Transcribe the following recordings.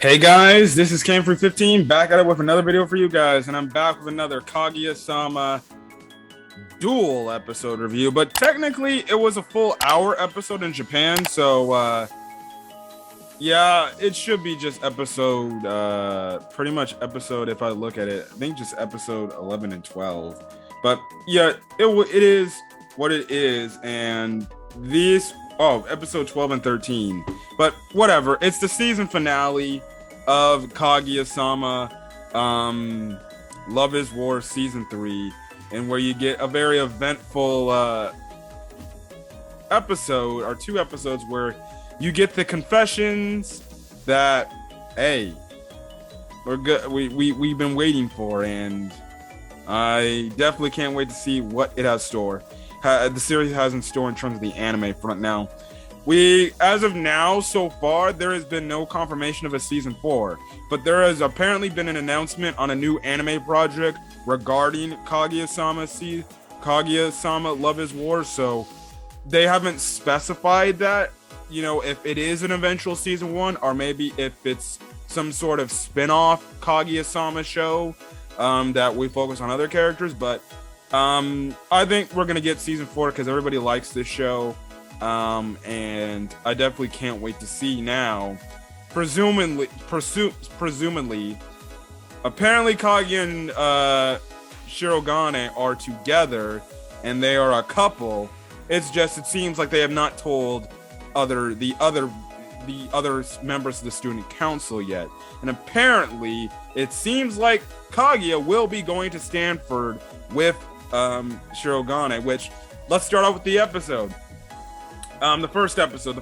Hey guys, this is Cam315 back at it with another video for you guys, and I'm back with another Kaguya-sama dual episode review. But technically, it was a full hour episode in Japan, so yeah, it should be just episode, pretty much episode. If I look at it, I think just episode 11 and 12. But yeah, it is what it is, and this episode 12 and 13. But whatever, it's the season finale of Kaguya-sama, Love is War season 3, and where you get a very eventful episode or two episodes where you get the confessions that, hey, we're good, we've been waiting for, and I definitely can't wait to see what it has store. The series has in store in terms of the anime front. Now, as of now, so far, there has been no confirmation of a season 4, but there has apparently been an announcement on a new anime project regarding Kaguya-sama Love is War. So they haven't specified that, if it is an eventual season 1, or maybe if it's some sort of spin-off Kaguya-sama show that we focus on other characters. But I think we're gonna get season 4 because everybody likes this show, and I definitely can't wait to see now. Presumably, apparently Kaguya and Shirogane are together, and they are a couple. It seems like they have not told the other members of the student council yet. And apparently, it seems like Kaguya will be going to Stanford with Shirogane. Which, let's start off with the episode. The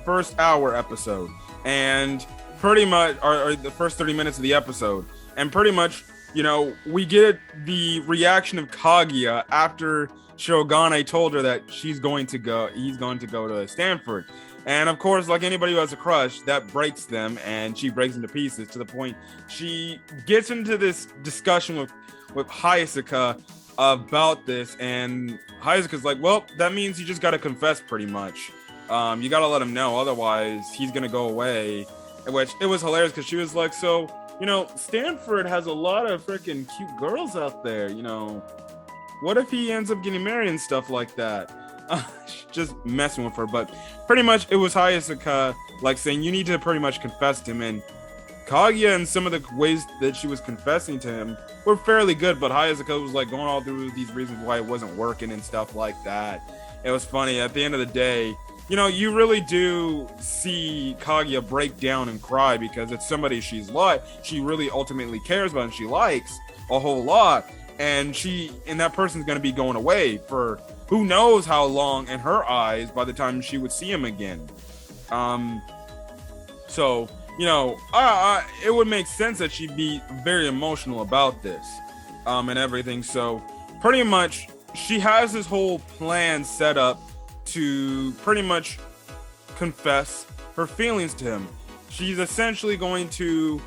first hour episode, and pretty much, or the first 30 minutes of the episode, and pretty much, we get the reaction of Kaguya after Shirogane told her that he's going to go to Stanford. And of course, like anybody who has a crush, that breaks them, and she breaks into pieces to the point she gets into this discussion with Hayasuka about this, and Hayasuka's like, well, that means you just got to confess pretty much. You got to let him know, otherwise he's going to go away. Which, it was hilarious because she was like, so, Stanford has a lot of freaking cute girls out there, what if he ends up getting married and stuff like that? Just messing with her. But pretty much it was Hayasuka like saying you need to pretty much confess to him, and Kaguya and some of the ways that she was confessing to him were fairly good, but Hayasuka was like going all through these reasons why it wasn't working and stuff like that. It was funny. At the end of the day, you really do see Kaguya break down and cry because it's somebody she really ultimately cares about and she likes a whole lot, and that person's going to be going away for who knows how long in her eyes by the time she would see him again. So, it would make sense that she'd be very emotional about this, and everything. So pretty much she has this whole plan set up to pretty much confess her feelings to him. She's essentially going to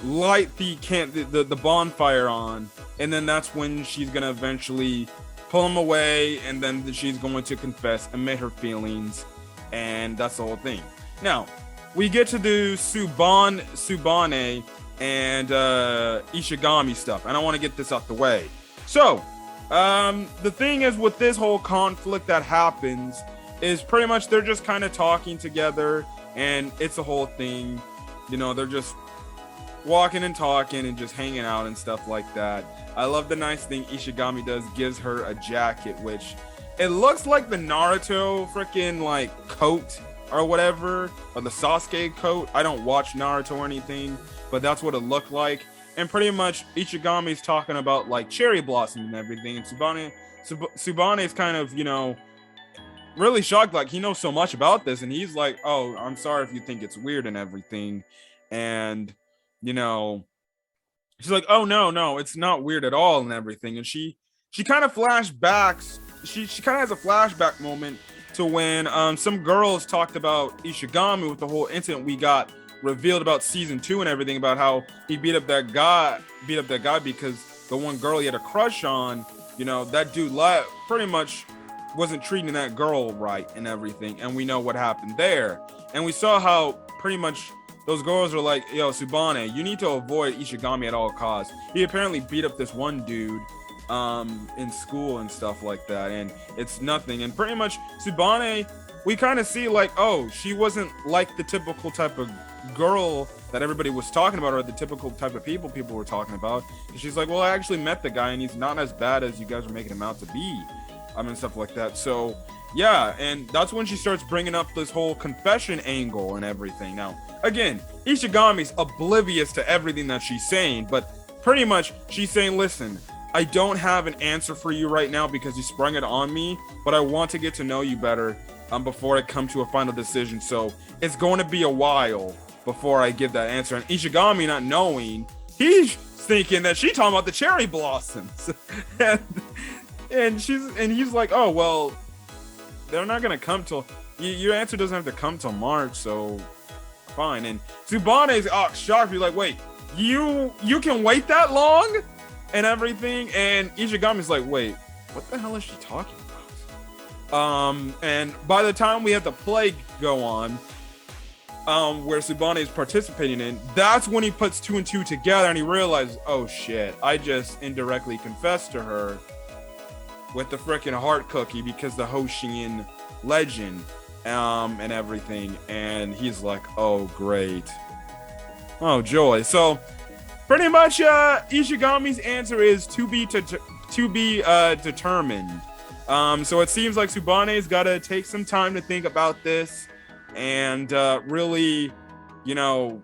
light the bonfire on, and then that's when she's gonna eventually pull him away, and then she's going to confess, admit her feelings, and that's the whole thing. Now, we get to do Subane and Ishigami stuff, and I want to get this out the way. So, the thing is with this whole conflict that happens is pretty much they're just kind of talking together, and it's a whole thing. They're just walking and talking and just hanging out and stuff like that. I love the nice thing Ishigami does, gives her a jacket, which it looks like the Naruto freaking like coat or whatever, or the Sasuke coat. I don't watch Naruto or anything, but that's what it looked like. And pretty much Ishigami's talking about like cherry blossom and everything, and Subane is kind of, really shocked, like he knows so much about this, and he's like, oh, I'm sorry if you think it's weird and everything. And she's like, oh, no, it's not weird at all and everything. And she kind of flashbacks. She kind of has a flashback moment to when some girls talked about Ishigami with the whole incident we got revealed about season 2 and everything, about how he beat up that guy because the one girl he had a crush on, that dude pretty much wasn't treating that girl right and everything. And we know what happened there. And we saw how pretty much those girls are like, yo, Tsubane, you need to avoid Ishigami at all costs. He apparently beat up this one dude in school and stuff like that, and it's nothing. And pretty much Tsubane, we kind of see like, oh, she wasn't like the typical type of girl that everybody was talking about, or the typical type of people were talking about. And she's like, well, I actually met the guy and he's not as bad as you guys are making him out to be. And stuff like that. So yeah, and that's when she starts bringing up this whole confession angle and everything. Now again, Ishigami's oblivious to everything that she's saying, but pretty much she's saying, listen, I don't have an answer for you right now because you sprung it on me, but I want to get to know you better before I come to a final decision. So it's going to be a while before I give that answer. And Ishigami, not knowing, he's thinking that she's talking about the cherry blossoms. and he's like, oh, well, they're not going to come till, your answer doesn't have to come till March, so fine. And Tsubane's shocked. He's like, wait, you can wait that long? And everything. And Ishigami's like, wait, what the hell is she talking about? And by the time we have the play go on, where Tsubane is participating in, that's when he puts 2 and 2 together and he realizes, oh shit, I just indirectly confessed to her with the freaking heart cookie because the Hoshin legend and everything. And he's like, oh great, oh joy. So pretty much Ishigami's answer is to be determined. So it seems like Tsubane's got to take some time to think about this and really, you know,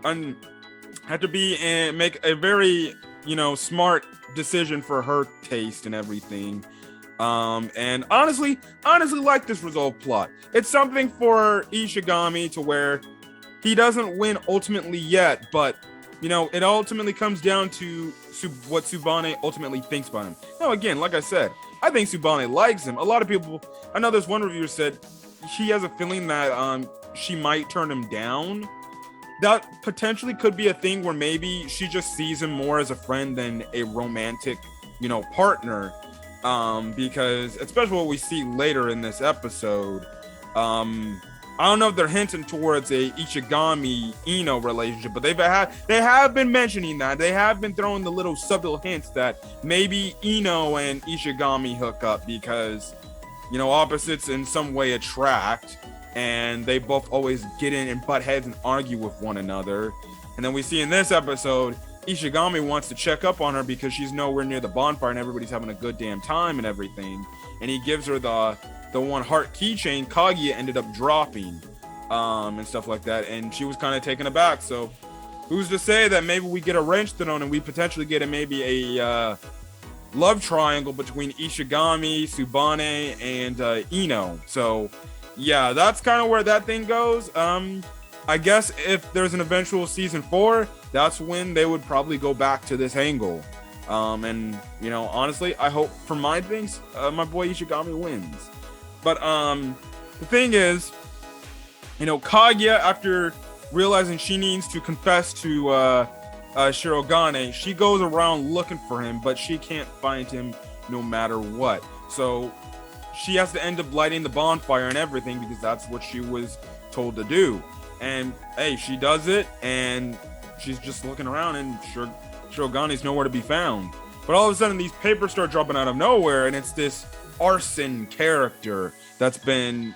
have to be and make a very, you know, smart decision for her taste and everything. And honestly like this resolve plot. It's something for Ishigami to where he doesn't win ultimately yet, but you know, it ultimately comes down to what Tsubane ultimately thinks about him. Now, again, like I said, I think Tsubane likes him. A lot of people, I know this one reviewer said she has a feeling that she might turn him down. That potentially could be a thing where maybe she just sees him more as a friend than a romantic, you know, partner. Because especially what we see later in this episode, I don't know if they're hinting towards a Ishigami Ino relationship, but they have been mentioning that. They have been throwing the little subtle hints that maybe Ino and Ishigami hook up because, you know, opposites in some way attract, and they both always get in and butt heads and argue with one another. And then we see in this episode, Ishigami wants to check up on her because she's nowhere near the bonfire and everybody's having a good damn time and everything. And he gives her the one heart keychain Kaguya ended up dropping and stuff like that, and she was kind of taken aback. So who's to say that maybe we get a wrench thrown and we potentially get maybe a love triangle between Ishigami, Tsubane, and Ino. So yeah, that's kind of where that thing goes. I guess if there's an eventual season 4, that's when they would probably go back to this angle. And you know, honestly, I hope for my things, my boy Ishigami wins. But the thing is, you know, Kaguya, after realizing she needs to confess to Shirogane, she goes around looking for him, but she can't find him no matter what. So she has to end up lighting the bonfire and everything because that's what she was told to do. And hey, she does it, and she's just looking around, and Shirogane's nowhere to be found. But all of a sudden, these papers start dropping out of nowhere, and it's this arson character that's been,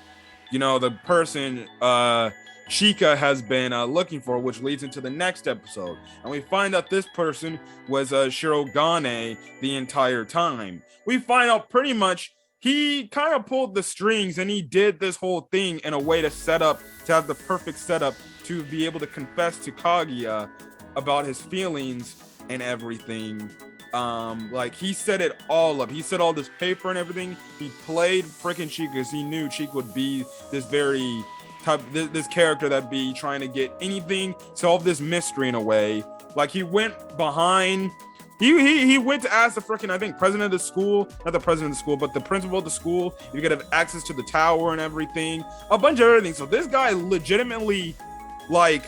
you know, the person Chika has been looking for, which leads into the next episode. And we find out this person was Shirogane the entire time. We find out pretty much he kind of pulled the strings and he did this whole thing in a way to have the perfect setup to be able to confess to Kaguya about his feelings and everything. Like he set it all up. He set all this paper and everything. He played freaking Chika because he knew Chika would be this very type, this character that'd be trying to get anything, solve this mystery in a way. Like he went behind. He went to ask the freaking, I think, president of the school, not the president of the school, but the principal of the school, if you could have access to the tower and everything, a bunch of everything. So this guy legitimately, like,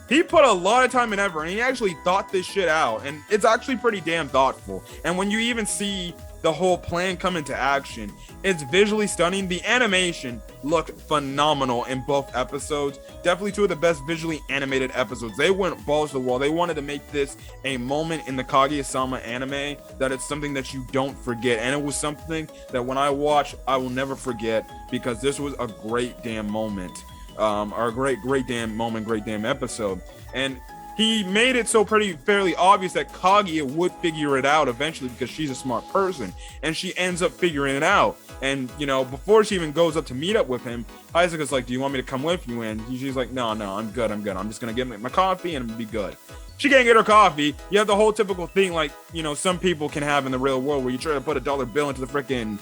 he put a lot of time and effort, and he actually thought this shit out, and it's actually pretty damn thoughtful. And when you even see the whole plan come into action. It's visually stunning. The animation looked phenomenal in both episodes. Definitely two of the best visually animated episodes. They went balls to the wall. They wanted to make this a moment in the Kaguya-sama anime that it's something that you don't forget. And it was something that when I watch, I will never forget, because this was a great damn moment. Or a great damn moment, great damn episode. And he made it so fairly obvious that Kaguya would figure it out eventually, because she's a smart person, and she ends up figuring it out. And, you know, before she even goes up to meet up with him, Isaac like, do you want me to come with you? And she's like, no, I'm good. I'm just going to get my coffee and be good. She can't get her coffee. You have the whole typical thing, like, you know, some people can have in the real world, where you try to put a dollar bill into the freaking,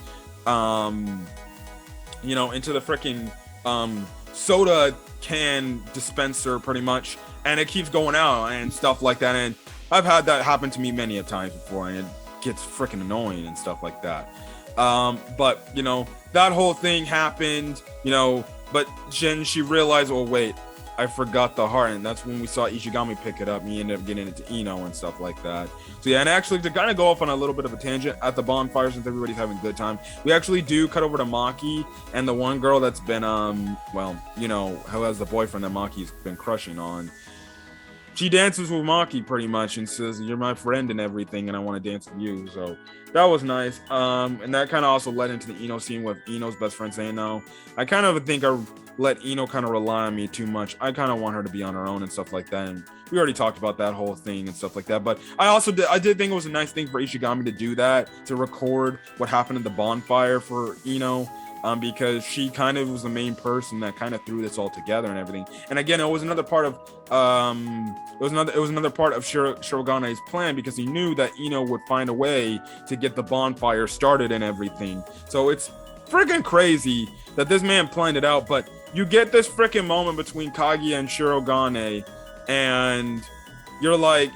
soda can dispenser pretty much, and it keeps going out and stuff like that. And I've had that happen to me many a times before, and it gets freaking annoying and stuff like that. But, you know, that whole thing happened, you know, but Jen, she realized, oh, wait, I forgot the heart. And that's when we saw Ishigami pick it up, and he ended up getting into Ino and stuff like that. So yeah, and actually to kind of go off on a little bit of a tangent, at the bonfire, since everybody's having a good time, we actually do cut over to Maki and the one girl that's been, well, you know, who has the boyfriend that Maki's been crushing on. She dances with Maki pretty much and says, you're my friend and everything, and I want to dance with you. So that was nice. And that kind of also led into the Ino scene with Ino's best friend saying no. I kind of think I let Ino kind of rely on me too much. I kind of want her to be on her own and stuff like that. And we already talked about that whole thing and stuff like that. But I did think it was a nice thing for Ishigami to do that, to record what happened at the bonfire for Ino. Because she kind of was the main person that kind of threw this all together and everything. And again, it was another part of Shirogane's plan, because he knew that Ino would find a way to get the bonfire started and everything. So it's freaking crazy that this man planned it out. But you get this freaking moment between Kaguya and Shirogane, and you're like,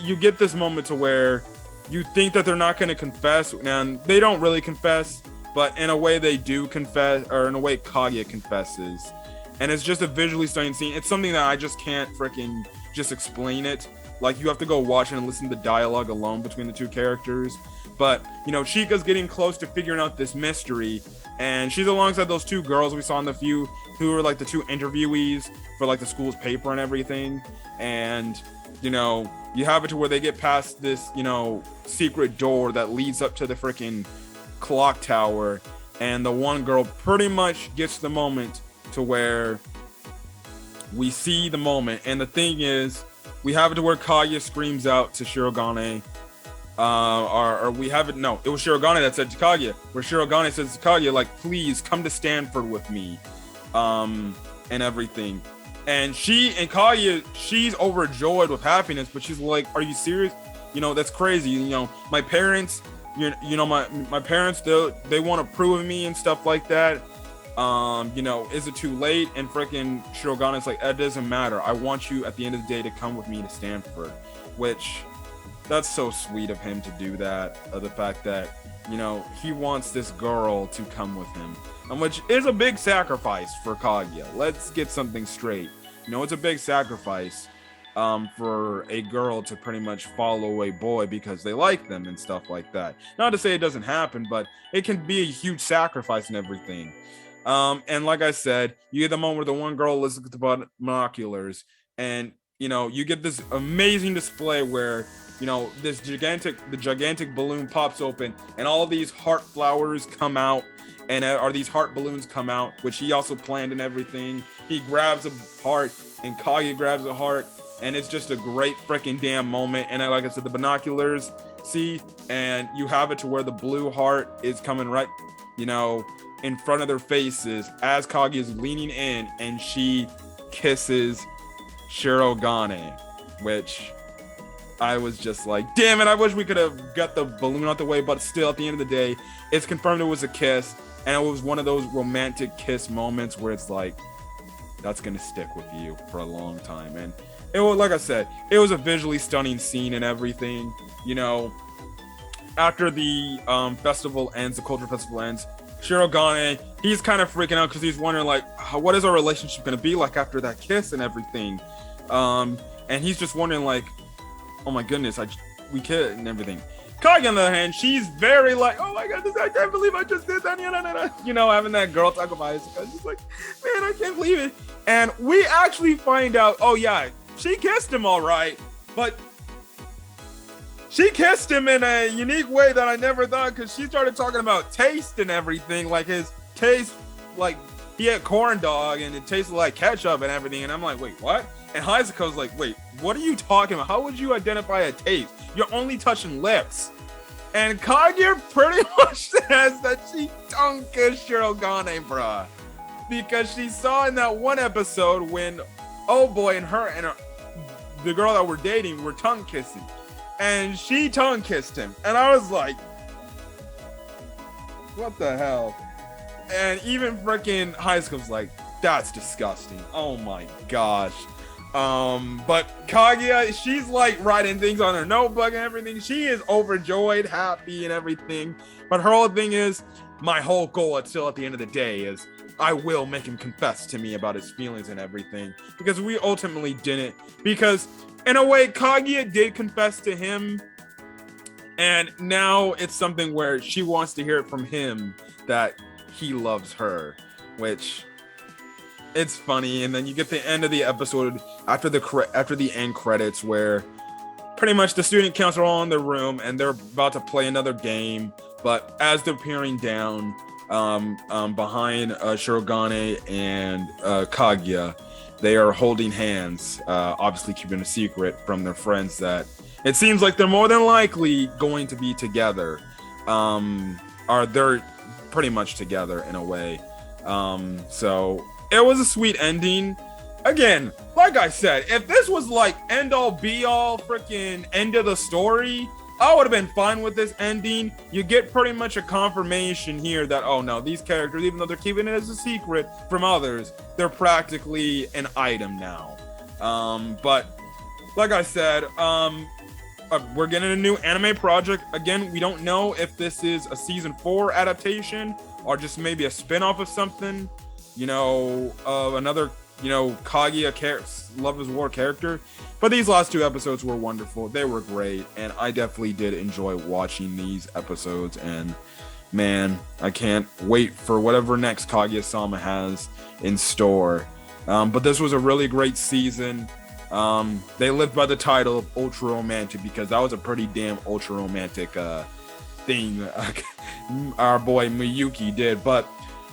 you get this moment to where you think that they're not going to confess, and they don't really confess. But in a way they do confess, or in a way Kaguya confesses. And it's just a visually stunning scene. It's something that I just can't freaking just explain it. Like, you have to go watch it and listen to the dialogue alone between the two characters. But, you know, Chika's getting close to figuring out this mystery. And she's alongside those two girls we saw in the few, who were like the two interviewees for like the school's paper and everything. And, you know, you have it to where they get past this, you know, secret door that leads up to the freaking clock tower, and the one girl pretty much gets the moment to where we see the moment. And the thing is, we have it to where Kaguya screams out to Shirogane, or we have it, no, it was Shirogane that said to Kaguya, where Shirogane says to Kaguya, like, please come to Stanford with me, and everything. And Kaguya, she's overjoyed with happiness, but she's like, are you serious? You know, that's crazy. You know, my parents, my parents, they want to approve of me and stuff like that. You know, is it too late? And freaking Shirogane is like, it doesn't matter. I want you at the end of the day to come with me to Stanford. Which, that's so sweet of him to do that. The fact that, you know, he wants this girl to come with him. Which is a big sacrifice for Kaguya. Let's get something straight. You know, it's a big sacrifice for a girl to pretty much follow a boy because they like them and stuff like that. Not to say it doesn't happen, but it can be a huge sacrifice and everything. And like I said, you get the moment where the one girl listens to the binoculars, and, you know, you get this amazing display where, you know, the gigantic balloon pops open, and all these heart flowers come out, and these heart balloons come out, which he also planned and everything. He grabs a heart, and Kaguya grabs a heart, and it's just a great freaking damn moment. And like I said, the binoculars see, and you have it to where the blue heart is coming right, you know, in front of their faces as Kaguya is leaning in, and she kisses Shirogane, which I was just like, damn it, I wish we could have got the balloon out the way. But still, at the end of the day, it's confirmed it was a kiss, and it was one of those romantic kiss moments where it's like, that's gonna stick with you for a long time. And it was, like I said, it was a visually stunning scene and everything. You know, after the festival ends, the culture festival ends, Shirogane, he's kind of freaking out because he's wondering, like, what is our relationship going to be like after that kiss and everything. And he's just wondering, like, oh my goodness, we kissed and everything. Kaguya, on the other hand, she's very like, oh my god, I can't believe I just did that. You know, having that girl talk about it. She's like, man, I can't believe it. And we actually find out, oh yeah, she kissed him all right, but she kissed him in a unique way that I never thought, because she started talking about taste and everything, like his taste, like he had corn dog and it tasted like ketchup and everything. And I'm like, wait, what? And Hazuko's like, wait, what are you talking about? How would you identify a taste? You're only touching lips. And Kaguya pretty much says that she tongue kissed Shirogane, bruh. Because she saw in that one episode when oh boy and her the girl that we're dating were tongue kissing. And she tongue kissed him. And I was like, what the hell? And even freaking Hazuko's like, that's disgusting. Oh my gosh. But Kaguya, she's like writing things on her notebook and everything. She is overjoyed, happy and everything. But her whole thing is, my whole goal until at the end of the day is I will make him confess to me about his feelings and everything. Because we ultimately didn't. Because in a way, Kaguya did confess to him. And now it's something where she wants to hear it from him that he loves her, which it's funny. And then you get the end of the episode after the end credits, where pretty much the student council are all in the room and they're about to play another game. But as they're peering down behind Shirogane and Kaguya, they are holding hands, obviously keeping a secret from their friends that it seems like they're more than likely going to be together. They're pretty much together in a way. So it was a sweet ending. Again, like I said, if this was like end all be all freaking end of the story, I would have been fine with this ending. You get pretty much a confirmation here that, oh no, these characters, even though they're keeping it as a secret from others, they're practically an item now. But like I said, we're getting a new anime project. Again, we don't know if this is a season 4 adaptation or just maybe a spin-off of something, you know, another, you know, Kaguya Love is War character. But these last 2 episodes were wonderful. They were great, and I definitely did enjoy watching these episodes. And man, I can't wait for whatever next Kaguya-sama has in store. But this was a really great season. They lived by the title of Ultra Romantic because that was a pretty damn ultra romantic thing our boy Miyuki did. But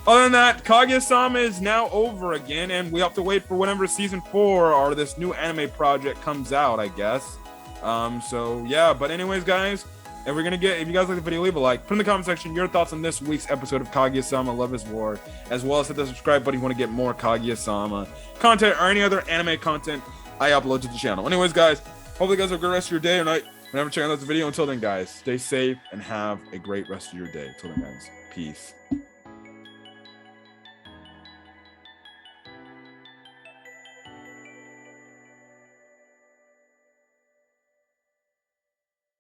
other than that, Kaguya-sama is now over again, and we have to wait for whenever season 4 or this new anime project comes out, I guess. So yeah, but anyways, guys, if you guys like the video, leave a like. Put in the comment section your thoughts on this week's episode of Kaguya-sama Love is War, as well as hit the subscribe button if you want to get more Kaguya-sama content or any other anime content I upload to the channel. Anyways, guys, hopefully you guys have a good rest of your day or night whenever checking out this video. Until then, guys, stay safe and have a great rest of your day. Until then, guys, peace.